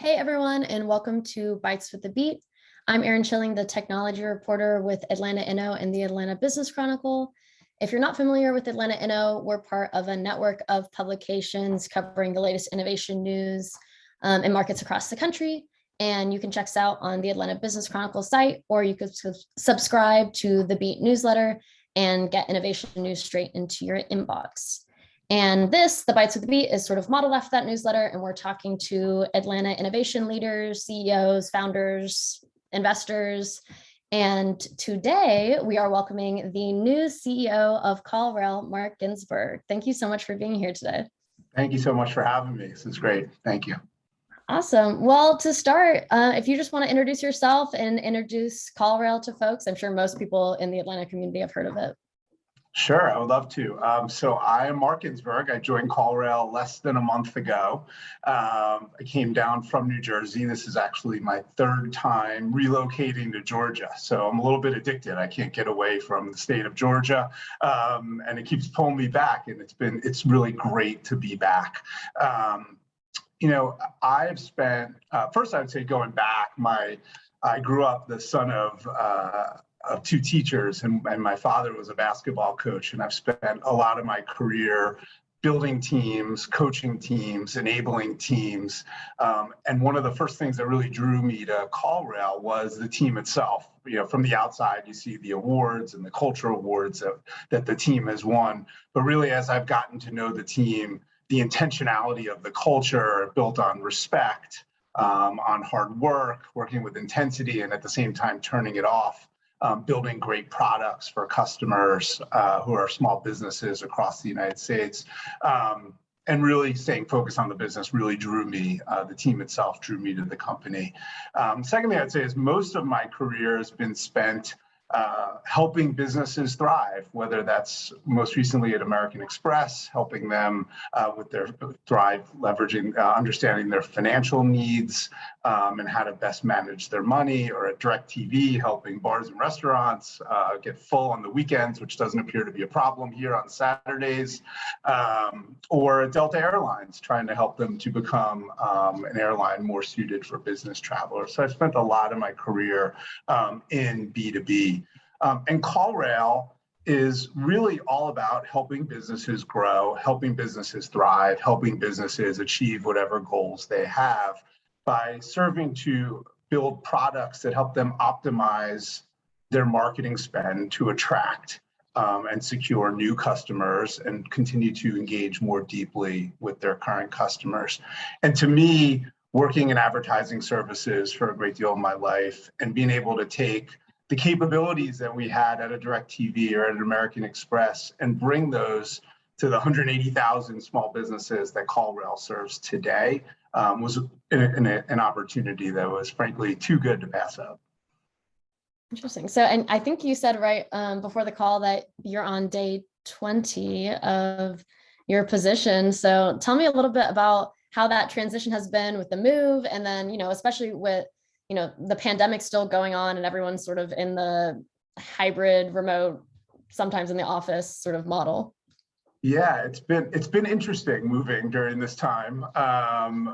Hey everyone, and welcome to Bytes with the Beat. I'm Erin Schilling, the technology reporter with Atlanta Inno and the Atlanta Business Chronicle. If you're not familiar with Atlanta Inno, we're part of a network of publications covering the latest innovation news in markets across the country. And you can check us out on the Atlanta Business Chronicle site, or you could subscribe to the Beat newsletter and get innovation news straight into your inbox. And this, the Bytes with the Beat, is sort of modeled after that newsletter. And we're talking to Atlanta innovation leaders, CEOs, founders, investors. And today we are welcoming the new CEO of CallRail, Marc Ginsberg. Thank you so much for being here today. Thank you so much for having me. This is great. Thank you. Awesome. Well, to start, if you just want to introduce yourself and introduce CallRail to folks, I'm sure most people in the Atlanta community have heard of it. Sure, I would love to. So I am Marc Ginsberg. I joined CallRail less than a month ago. I came down from New Jersey. This is actually my third time relocating to Georgia. So I'm a little bit addicted. I can't get away from the state of Georgia, and it keeps pulling me back. And it's really great to be back. I've spent, first I would say going back, I grew up the son of two teachers, and my father was a basketball coach, and I've spent a lot of my career building teams, coaching teams, enabling teams. And one of the first things that really drew me to CallRail was the team itself. From the outside, you see the awards and the culture awards that the team has won. But really, as I've gotten to know the team, the intentionality of the culture built on respect, on hard work, working with intensity, and at the same time turning it off. Building great products for customers who are small businesses across the United States, and really staying focused on the business really drew me. The team itself drew me to the company. Secondly, I'd say is most of my career has been spent helping businesses thrive, whether that's most recently at American Express, helping them with their thrive, leveraging, understanding their financial needs and how to best manage their money, or at DirecTV, helping bars and restaurants get full on the weekends, which doesn't appear to be a problem here on Saturdays, or at Delta Airlines, trying to help them to become an airline more suited for business travelers. So I spent a lot of my career in B2B. And CallRail is really all about helping businesses grow, helping businesses thrive, helping businesses achieve whatever goals they have by serving to build products that help them optimize their marketing spend to attract and secure new customers and continue to engage more deeply with their current customers. And to me, working in advertising services for a great deal of my life and being able to take the capabilities that we had at a DirecTV or at an American Express and bring those to the 180,000 small businesses that CallRail serves today was an opportunity that was frankly too good to pass up. Interesting. So, and I think you said right before the call that you're on day 20 of your position. So tell me a little bit about how that transition has been with the move, and then, especially with the pandemic's still going on and everyone's sort of in the hybrid, remote, sometimes in the office sort of model. Yeah, it's been interesting moving during this time.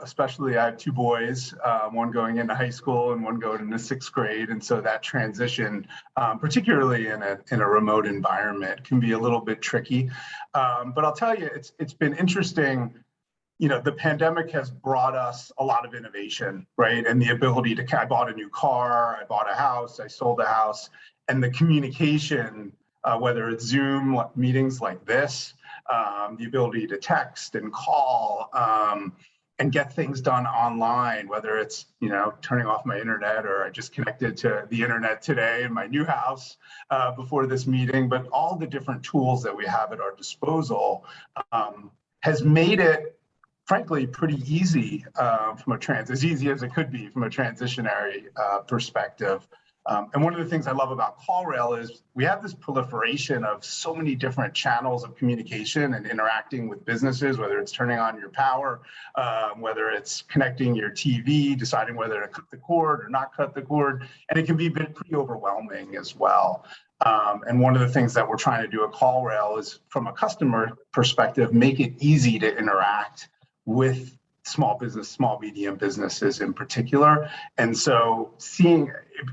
Especially, I have two boys, one going into high school and one going into sixth grade, and so that transition, particularly in a remote environment, can be a little bit tricky. But I'll tell you, it's been interesting. The pandemic has brought us a lot of innovation, right? And the ability to, I bought a new car, I bought a house, I sold a house, and the communication, whether it's Zoom meetings like this, the ability to text and call and get things done online, whether it's, turning off my internet, or I just connected to the internet today in my new house before this meeting, but all the different tools that we have at our disposal has made it, frankly, pretty easy as easy as it could be from a transitionary perspective. And one of the things I love about CallRail is we have this proliferation of so many different channels of communication and interacting with businesses, whether it's turning on your power, whether it's connecting your TV, deciding whether to cut the cord or not cut the cord, and it can be pretty overwhelming as well. And one of the things that we're trying to do at CallRail is, from a customer perspective, make it easy to interact with small, medium businesses in particular. And so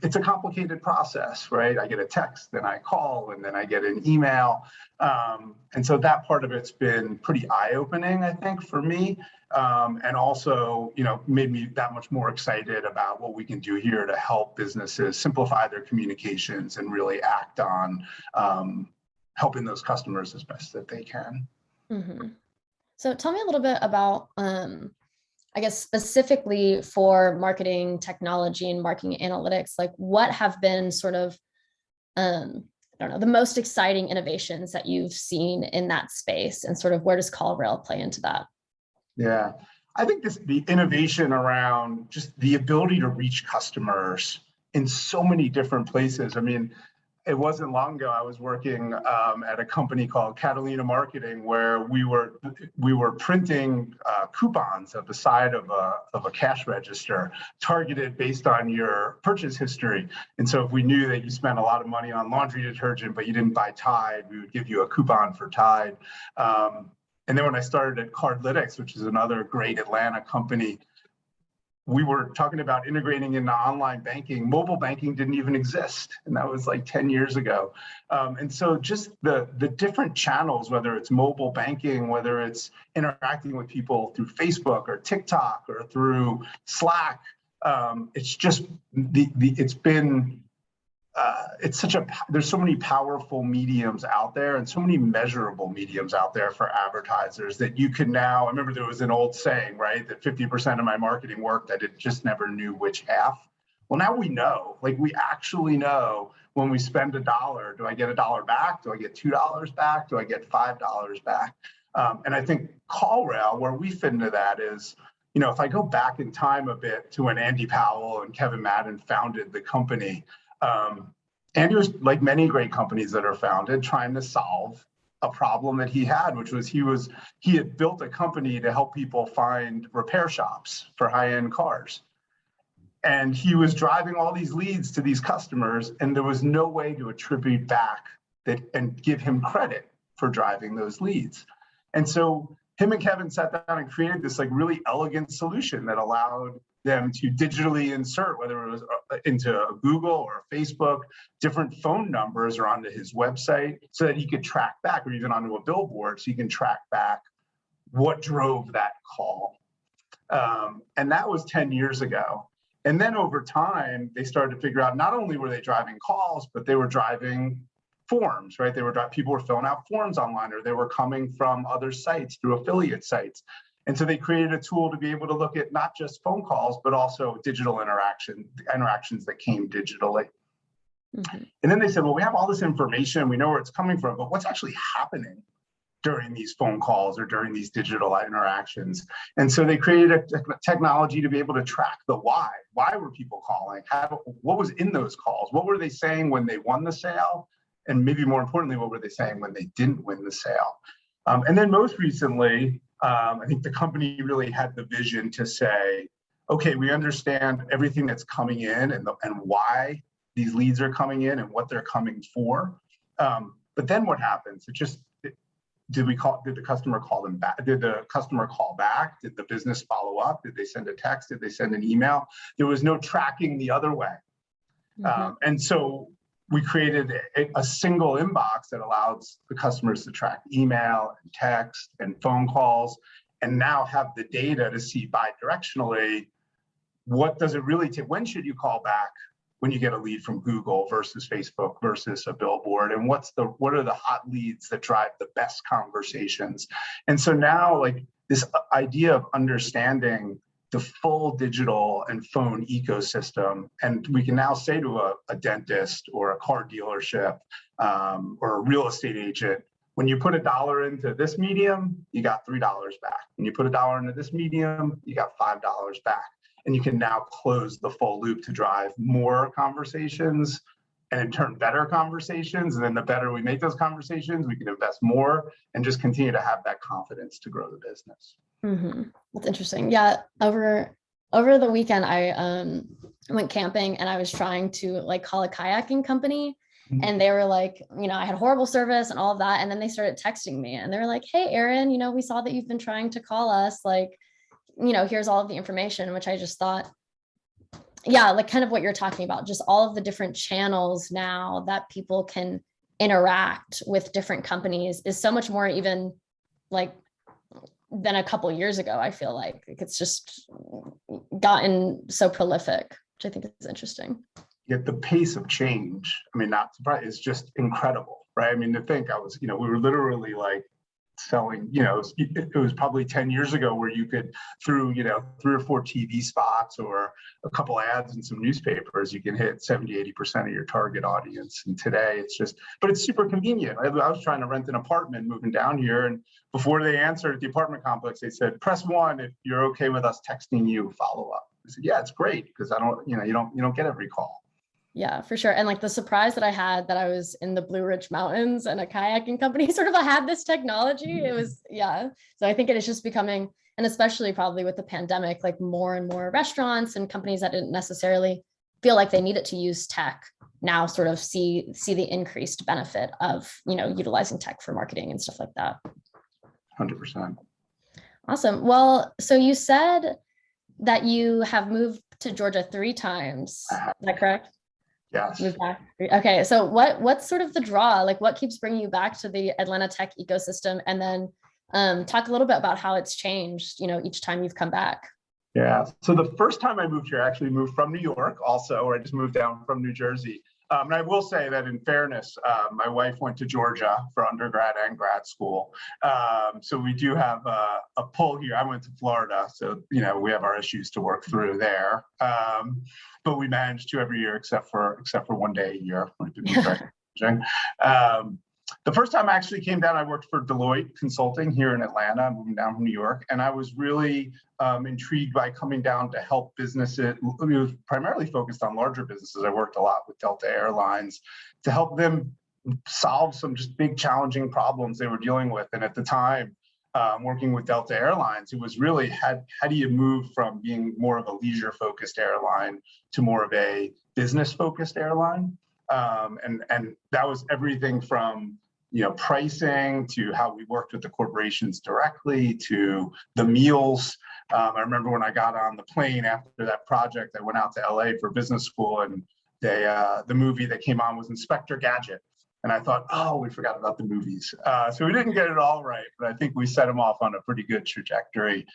it's a complicated process, right? I get a text, then I call, and then I get an email. And so that part of it's been pretty eye-opening, I think, for me. And also, made me that much more excited about what we can do here to help businesses simplify their communications and really act on helping those customers as best that they can. Mm-hmm. So tell me a little bit about, I guess, specifically for marketing technology and marketing analytics, like what have been sort of, I don't know, the most exciting innovations that you've seen in that space, and sort of where does CallRail play into that? Yeah, I think the innovation around just the ability to reach customers in so many different places. I mean, it wasn't long ago I was working at a company called Catalina Marketing, where we were printing coupons at the side of a cash register, targeted based on your purchase history. And so if we knew that you spent a lot of money on laundry detergent, but you didn't buy Tide, we would give you a coupon for Tide. And then when I started at Cardlytics, which is another great Atlanta company, we were talking about integrating into online banking. Mobile banking didn't even exist, and that was like 10 years ago. And so just the different channels, whether it's mobile banking, whether it's interacting with people through Facebook or TikTok or through Slack, it's just there's so many powerful mediums out there and so many measurable mediums out there for advertisers that you can now. I remember there was an old saying, right, that 50% of my marketing worked, I just never knew which half. Well, now we know, like we actually know when we spend $1, do I get $1 back? Do I get $2 back? Do I get $5 back? And I think CallRail, where we fit into that is, if I go back in time a bit to when Andy Powell and Kevin Madden founded the company, Andy was, like many great companies that are founded, trying to solve a problem that he had, which was he had built a company to help people find repair shops for high-end cars. And he was driving all these leads to these customers, and there was no way to attribute back that and give him credit for driving those leads. And so him and Kevin sat down and created this like really elegant solution that allowed them to digitally insert, whether it was into Google or Facebook, different phone numbers or onto his website, so that he could track back, or even onto a billboard, so you can track back what drove that call. And that was 10 years ago. And then over time, they started to figure out not only were they driving calls, but they were driving forms, right? People were filling out forms online, or they were coming from other sites through affiliate sites. And so they created a tool to be able to look at not just phone calls, but also digital interactions that came digitally. Mm-hmm. And then they said, well, we have all this information, we know where it's coming from, but what's actually happening during these phone calls or during these digital interactions? And so they created a technology to be able to track the why. Why were people calling? What was in those calls? What were they saying when they won the sale? And maybe more importantly, what were they saying when they didn't win the sale? And then most recently, I think the company really had the vision to say, okay, we understand everything that's coming in and why these leads are coming in and what they're coming for. But then what happens? Did the customer call them back? Did the customer call back? Did the business follow up? Did they send a text? Did they send an email? There was no tracking the other way. Mm-hmm. And so we created a single inbox that allows the customers to track email and text and phone calls, and now have the data to see bi-directionally, what does it really take? When should you call back when you get a lead from Google versus Facebook versus a billboard? And what are the hot leads that drive the best conversations? And so now, like, this idea of understanding the full digital and phone ecosystem. And we can now say to a dentist or a car dealership or a real estate agent, when you put $1 into this medium, you got $3 back. When you put $1 into this medium, you got $5 back. And you can now close the full loop to drive more conversations and in turn better conversations. And then the better we make those conversations, we can invest more and just continue to have that confidence to grow the business. Mm-hmm. That's interesting. Yeah. Over the weekend, I went camping, and I was trying to call a kayaking company, mm-hmm. and they were like, I had horrible service and all of that. And then they started texting me, and they were like, hey, Erin, we saw that you've been trying to call us. here's all of the information, which I just thought, yeah, like kind of what you're talking about, just all of the different channels now that people can interact with different companies is so much more even like than a couple years ago. I feel like it's just gotten so prolific, which I think is interesting. Yet the pace of change, I mean, not surprised, is just incredible, right? I mean, to think we were literally like selling, it was probably 10 years ago where you could, through, 3 or 4 TV spots or a couple ads in some newspapers, you can hit 70-80% of your target audience. And today it's just, but it's super convenient. I was trying to rent an apartment moving down here, and before they answered at the apartment complex, they said, press 1 if you're okay with us texting you follow up. I said, yeah, it's great, because I don't, you don't get every call. Yeah, for sure. And like the surprise that I had that I was in the Blue Ridge Mountains and a kayaking company sort of had this technology. It was, yeah. So I think it is just becoming, and especially probably with the pandemic, like more and more restaurants and companies that didn't necessarily feel like they needed to use tech now sort of see the increased benefit of, utilizing tech for marketing and stuff like that. 100%. Awesome. Well, so you said that you have moved to Georgia 3 times. Is that correct? Yes. Move back. Okay. So what's sort of the draw? Like what keeps bringing you back to the Atlanta tech ecosystem? And then talk a little bit about how it's changed, each time you've come back. Yeah. So the first time I moved here, I actually moved from New York also, or I just moved down from New Jersey. And I will say that in fairness, my wife went to Georgia for undergrad and grad school. So we do have a pull here. I went to Florida, so we have our issues to work through there. But we managed to every year except for 1 day a year. The first time I actually came down, I worked for Deloitte Consulting here in Atlanta, moving down from New York. And I was really intrigued by coming down to help businesses. It was primarily focused on larger businesses. I worked a lot with Delta Airlines to help them solve some just big challenging problems they were dealing with. And at the time, working with Delta Airlines, it was really how do you move from being more of a leisure-focused airline to more of a business-focused airline? And that was everything from pricing to how we worked with the corporations directly to the meals. I remember when I got on the plane after that project, I went out to LA for business school, and the movie that came on was Inspector Gadget. And I thought, oh, we forgot about the movies. So we didn't get it all right, but I think we set them off on a pretty good trajectory.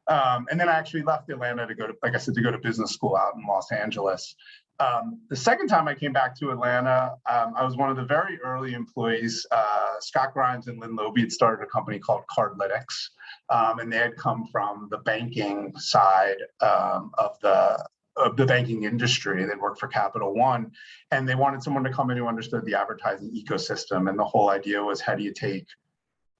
And then I actually left Atlanta to go to business school out in Los Angeles. The second time I came back to Atlanta, I was one of the very early employees. Scott Grimes and Lynn Loby had started a company called CardLytics, and they had come from the banking side of the banking industry. They'd worked for Capital One, and they wanted someone to come in who understood the advertising ecosystem. And the whole idea was, how do you take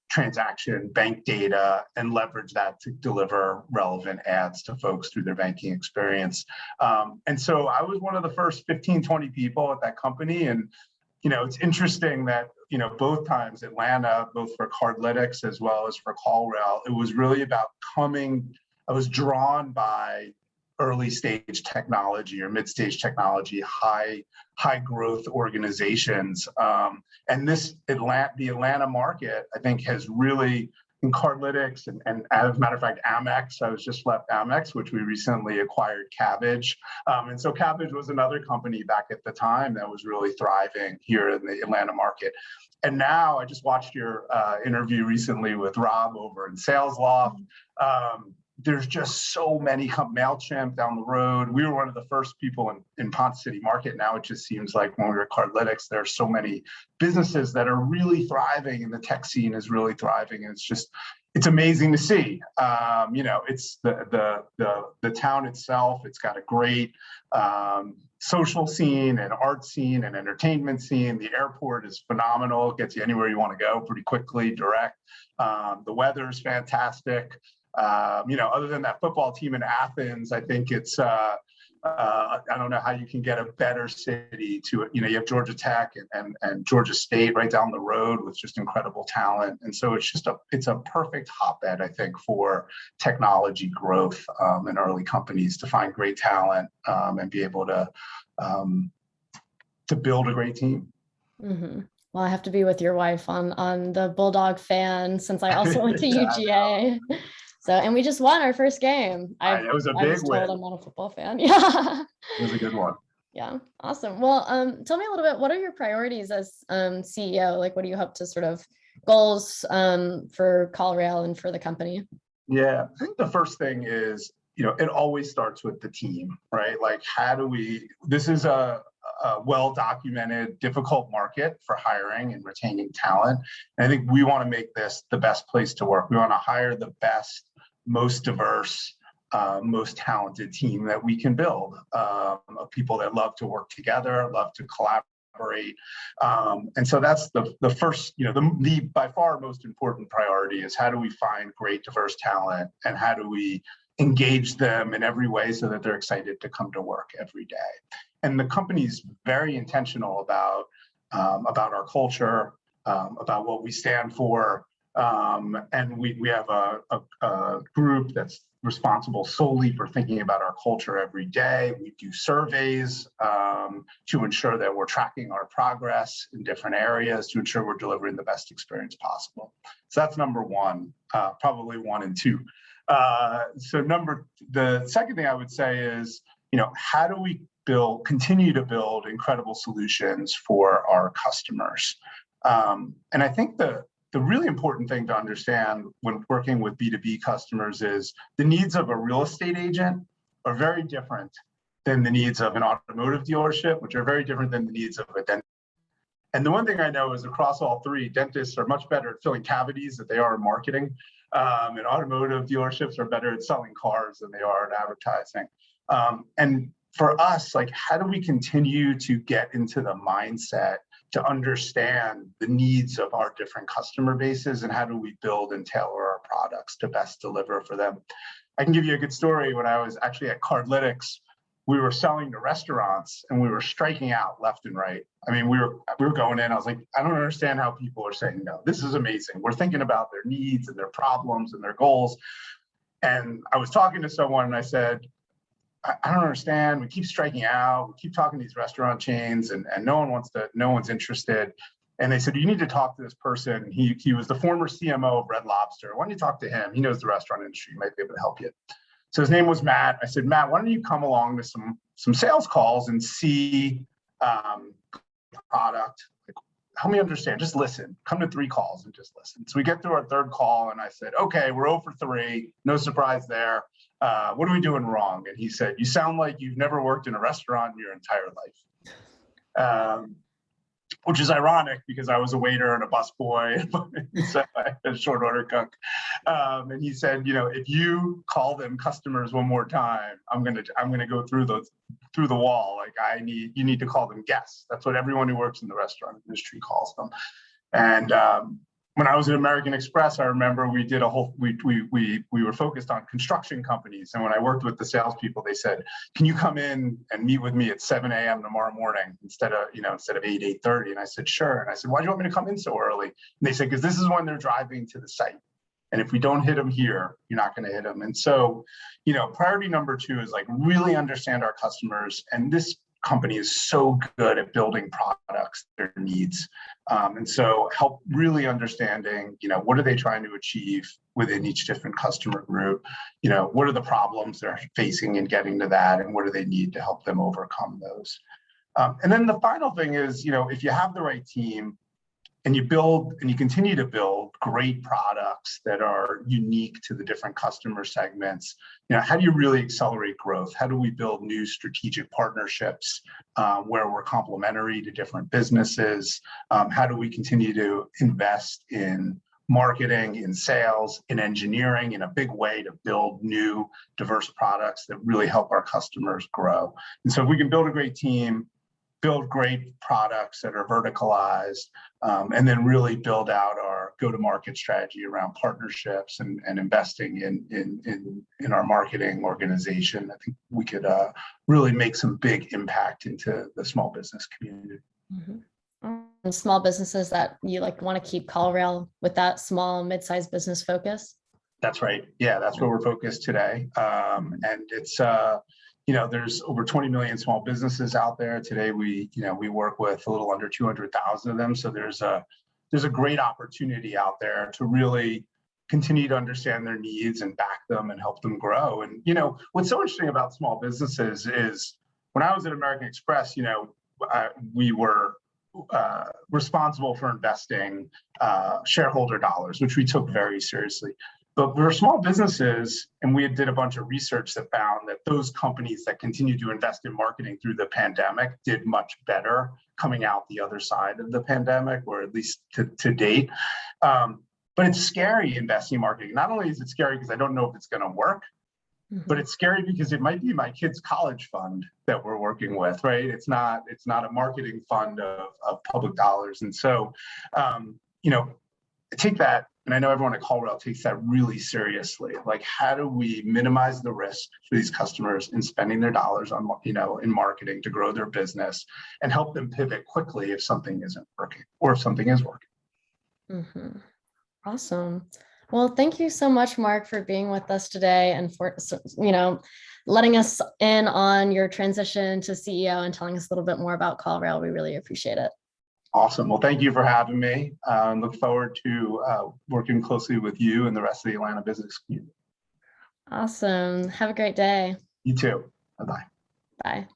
transaction bank data and leverage that to deliver relevant ads to folks through their banking experience. And so I was one of the first 15, 20 people at that company. And, it's interesting that, both times Atlanta, both for CardLytics as well as for CallRail, it was really about I was drawn by early stage technology or mid stage technology, high growth organizations. And the Atlanta market, I think, has really, in CardLytics and as a matter of fact, Amex, I was just left Amex, which we recently acquired Cabbage. And so Cabbage was another company back at the time that was really thriving here in the Atlanta market. And now I just watched your interview recently with Rob over in SalesLoft. There's just so many, MailChimp down the road. We were one of the first people in Ponce City Market. Now it just seems like when we were at CardLytics, there are so many businesses that are really thriving, and the tech scene is really thriving. And it's amazing to see. It's the town itself. It's got a great social scene and art scene and entertainment scene. The airport is phenomenal. It gets you anywhere you want to go pretty quickly, direct. The weather is fantastic. Other than that football team in Athens, I think it's, I don't know how you can get a better city to, you have Georgia Tech and Georgia State right down the road with just incredible talent. And so it's a perfect hotbed, I think, for technology growth in early companies to find great talent and be able to build a great team. Mm-hmm. Well, I have to be with your wife on the Bulldog fan, since I also went to UGA. So, and we just won our first game. It was a I big was told win. I'm not a football fan. Yeah. It was a good one. Yeah, awesome. Well, tell me a little bit, what are your priorities as CEO? Like, what do you hope to sort of goals for CallRail and for the company? Yeah, I think the first thing is, it always starts with the team, right? Like, this is a well-documented, difficult market for hiring and retaining talent. And I think we want to make this the best place to work. We want to hire the best, most diverse, most talented team that we can build, of people that love to work together, love to collaborate. And so that's the first, the by far most important priority is how do we find great, diverse talent, and how do we engage them in every way so that they're excited to come to work every day. And the company's very intentional about our culture, about what we stand for. And we have a group that's responsible solely for thinking about our culture every day. We do surveys to ensure that we're tracking our progress in different areas to ensure we're delivering the best experience possible. So that's number one, probably one and two. The second thing I would say is, how do we continue to build incredible solutions for our customers? And I think the really important thing to understand when working with B2B customers is the needs of a real estate agent are very different than the needs of an automotive dealership, which are very different than the needs of a dentist. And the one thing I know is across all three, dentists are much better at filling cavities than they are in marketing. And automotive dealerships are better at selling cars than they are at advertising. And for us, like, how do we continue to get into the mindset to understand the needs of our different customer bases, and how do we build and tailor our products to best deliver for them? I can give you a good story. When I was actually at Cardlytics, we were selling to restaurants and we were striking out left and right. I mean, we were going in, I was like, I don't understand how people are saying no. This is amazing. We're thinking about their needs and their problems and their goals. And I was talking to someone and I said, I don't understand. We keep striking out. We keep talking to these restaurant chains, and no one's interested. And they said, you need to talk to this person. He was the former CMO of Red Lobster. Why don't you talk to him? He knows the restaurant industry. He might be able to help you. So his name was Matt. I said, Matt, why don't you come along to some sales calls and see product? Like, help me understand. Just listen. Come to 3 calls and just listen. So we get through our 3rd call, and I said, okay, we're 0 for 3. No surprise there. What are we doing wrong? And he said, you sound like you've never worked in a restaurant in your entire life. Which is ironic because I was a waiter and a busboy, so I a short order cook. And he said, if you call them customers one more time, I'm gonna go through the wall. Like, you need to call them guests. That's what everyone who works in the restaurant industry calls them. And when I was at American Express, I remember we did we were focused on construction companies. And when I worked with the salespeople, they said, can you come in and meet with me at 7 a.m. tomorrow morning instead of 8:30? And I said, sure. And I said, why do you want me to come in so early? And they said, because this is when they're driving to the site. And if we don't hit them here, you're not going to hit them. And so, priority number 2 is like really understand our customers. And this company is so good at building products, their needs. And so help really understanding, what are they trying to achieve within each different customer group? What are the problems they're facing in getting to that? And what do they need to help them overcome those? And then the final thing is, if you have the right team, and you build and you continue to build great products that are unique to the different customer segments, how do you really accelerate growth? How do we build new strategic partnerships where we're complementary to different businesses? How do we continue to invest in marketing, in sales, in engineering in a big way to build new diverse products that really help our customers grow? And so if we can build a great team, build great products that are verticalized, and then really build out our go-to-market strategy around partnerships and investing in our marketing organization, I think we could really make some big impact into the small business community. Mm-hmm. And small businesses that you want to keep CallRail with that small, mid-sized business focus? That's right. Yeah, that's where we're focused today. And it's there's over 20 million small businesses out there today. We work with a little under 200,000 of them. So there's a great opportunity out there to really continue to understand their needs and back them and help them grow. And, you know, what's so interesting about small businesses is when I was at American Express, you know, we were responsible for investing shareholder dollars, which we took very seriously. But we're small businesses, and we did a bunch of research that found that those companies that continued to invest in marketing through the pandemic did much better coming out the other side of the pandemic, or at least to date. But it's scary investing in marketing. Not only is it scary because I don't know if it's going to work, but it's scary because it might be my kid's college fund that we're working with, right? It's not a marketing fund of public dollars. And so, you know, take that, and I know everyone at CallRail takes that really seriously. Like, how do we minimize the risk for these customers in spending their dollars on, you know, in marketing to grow their business and help them pivot quickly if something isn't working or if something is working. Awesome. Well, thank you so much, Mark, for being with us today and for, you know, letting us in on your transition to CEO and telling us a little bit more about CallRail. We really appreciate it. Awesome. Well, thank you for having me. Look forward to working closely with you and the rest of the Atlanta business community. Awesome. Have a great day. You too. Bye-bye. Bye.